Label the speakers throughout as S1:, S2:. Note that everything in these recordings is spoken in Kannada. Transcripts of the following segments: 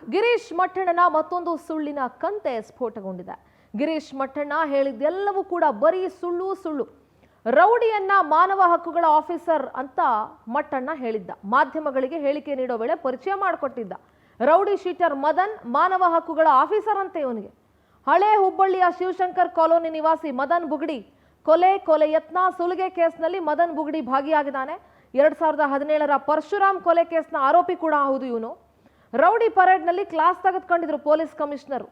S1: ಗಿರೀಶ್ ಮಟ್ಟಣ್ಣನ ಮತ್ತೊಂದು ಸುಳ್ಳಿನ ಕಂತೆ ಸ್ಫೋಟಗೊಂಡಿದೆ. ಗಿರೀಶ್ ಮಟ್ಟಣ್ಣ ಹೇಳಿದ್ದೆಲ್ಲವೂ ಕೂಡ ಬರೀ ಸುಳ್ಳು. ರೌಡಿಯನ್ನ ಮಾನವ ಹಕ್ಕುಗಳ ಆಫೀಸರ್ ಅಂತ ಮಟ್ಟಣ್ಣ ಹೇಳಿದ್ದ. ಮಾಧ್ಯಮಗಳಿಗೆ ಹೇಳಿಕೆ ನೀಡೋ ವೇಳೆ ಪರಿಚಯ ಮಾಡಿಕೊಟ್ಟಿದ್ದ. ರೌಡಿ ಶೀಟರ್ ಮದನ್ ಮಾನವ ಹಕ್ಕುಗಳ ಆಫೀಸರ್ ಅಂತೆ ಇವನಿಗೆ. ಹಳೆ ಹುಬ್ಬಳ್ಳಿಯ ಶಿವಶಂಕರ್ ಕಾಲೋನಿ ನಿವಾಸಿ ಮದನ್ ಬುಗಡಿ ಕೊಲೆ ಯತ್ನ ಸುಲಿಗೆ ಕೇಸ್ನಲ್ಲಿ ಮದನ್ ಬುಗಡಿ ಭಾಗಿಯಾಗಿದ್ದಾನೆ. 2017ರ ಪರಶುರಾಮ್ ಕೊಲೆ ಕೇಸ್ನ ಆರೋಪಿ ಕೂಡ ಹೌದು ಇವನು. ರೌಡಿ ಪರೇಡ್ನಲ್ಲಿ ಕ್ಲಾಸ್ ತೆಗೆದುಕೊಂಡಿದ್ರು ಪೊಲೀಸ್ ಕಮಿಷನರ್.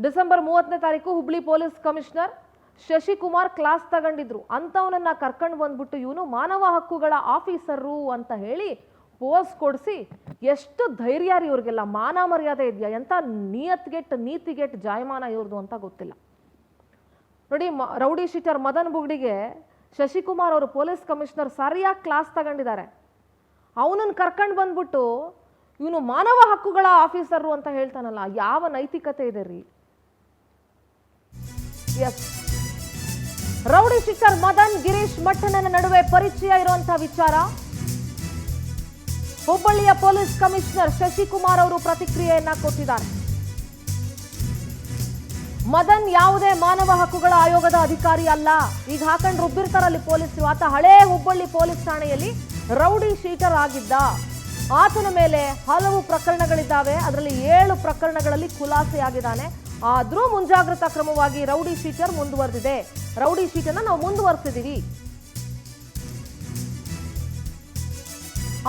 S1: ಡಿಸೆಂಬರ್ 30ನೇ ತಾರೀಕು Hubli police commissioner Shashikumar class ತಗೊಂಡಿದ್ರು. ಅಂತವನನ್ನ ಕರ್ಕೊಂಡು ಬಂದ್ಬಿಟ್ಟು ಇವನು ಮಾನವ ಹಕ್ಕುಗಳ ಆಫೀಸರು ಅಂತ ಹೇಳಿ ಪೋಸ್ ಕೊಡಿಸಿ, ಎಷ್ಟು ಧೈರ್ಯ ರೀ ಇವ್ರಿಗೆಲ್ಲ, ಮಾನ ಮರ್ಯಾದೆ ಇದೆಯಾ, ಎಂತ ನೀತಿಗೆಟ್ ಜಾಯಮಾನ ಇವ್ರದು ಅಂತ ಗೊತ್ತಿಲ್ಲ ನೋಡಿ. ರೌಡಿ ಶೀಟರ್ ಮದನ್ ಬುಗಡಿಗೆ ಶಶಿಕುಮಾರ್ ಅವರು ಪೊಲೀಸ್ ಕಮಿಷನರ್ ಸರಿಯಾಗಿ ಕ್ಲಾಸ್ ತಗೊಂಡಿದ್ದಾರೆ. ಅವನನ್ನು ಕರ್ಕೊಂಡು ಬಂದ್ಬಿಟ್ಟು ಇವನು ಮಾನವ ಹಕ್ಕುಗಳ ಆಫೀಸರು ಅಂತ ಹೇಳ್ತಾನಲ್ಲ, ಯಾವ ನೈತಿಕತೆ ಇದೆ ರೀ? Yes, rowdy sheeter Madan Girish ಮಟ್ಟಣ್ಣನ ನಡುವೆ ಪರಿಚಯ ಇರುವಂತಹ ವಿಚಾರ. ಹುಬ್ಬಳ್ಳಿಯ ಪೊಲೀಸ್ ಕಮಿಷನರ್ ಶಶಿಕುಮಾರ್ ಅವರು ಪ್ರತಿಕ್ರಿಯೆಯನ್ನ ಕೊಟ್ಟಿದ್ದಾರೆ. ಮದನ್ ಯಾವುದೇ ಮಾನವ ಹಕ್ಕುಗಳ ಆಯೋಗದ ಅಧಿಕಾರಿ ಅಲ್ಲ. ಈಗ ಹಾಕೊಂಡು ರುಬ್ಬಿರ್ತಾರಲ್ಲಿ ಪೊಲೀಸರು, ಆತ ಹಳೇ ಹುಬ್ಬಳ್ಳಿ ಪೊಲೀಸ್ ಠಾಣೆಯಲ್ಲಿ ರೌಡಿ ಶೀಟರ್ ಆಗಿದ್ದ. ಆತನ ಮೇಲೆ ಹಲವು ಪ್ರಕರಣಗಳಿದ್ದಾವೆ. ಅದರಲ್ಲಿ 7 ಪ್ರಕರಣಗಳಲ್ಲಿ ಖುಲಾಸೆಯಾಗಿದ್ದಾನೆ. ಆದ್ರೂ ಮುಂಜಾಗ್ರತಾ ಕ್ರಮವಾಗಿ ರೌಡಿ ಶೀಟರ್ ಮುಂದುವರೆದಿದೆ. ರೌಡಿ ಶೀಟರ್ನ ನಾವು ಮುಂದುವರೆಸಿದೀವಿ.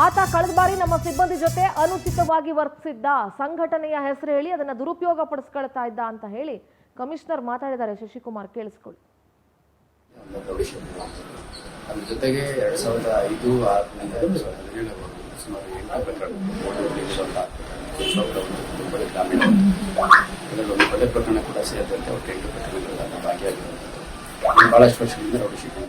S1: ಆತ ಕಳೆದ ಬಾರಿ ನಮ್ಮ ಸಿಬ್ಬಂದಿ ಜೊತೆ ಅನುಚಿತವಾಗಿ ವರ್ತಿಸಿದ್ದ, ಸಂಘಟನೆಯ ಹೆಸರು ಹೇಳಿ ಅದನ್ನ ದುರುಪಯೋಗ ಪಡಿಸ್ಕೊಳ್ತಾ ಇದ್ದ ಅಂತ ಹೇಳಿ ಕಮಿಷನರ್ ಮಾತಾಡಿದ್ದಾರೆ. ಶಶಿಕುಮಾರ್, ಕೇಳಿಸ್ಕೊಳ್ಳಿ.
S2: ಅದ್ರ ಜೊತೆಗೆ 2005-2006 ಸುಮಾರು 8 ಪ್ರಕರಣ ಗ್ರಾಮೀಣ ಅದರಲ್ಲಿ ಒಂದು ಒಳ್ಳೆ ಪ್ರಕರಣ ಕೂಡ ಸೇರಿದಂತೆ ಒಟ್ಟು 8 ಪ್ರಕರಣಗಳ ಭಾಗಿಯಾಗಿದ್ದಾರೆ. ಬಹಳಷ್ಟು ವರ್ಷಗಳಿಂದ ರೌಡಿ ಶೀಟರ್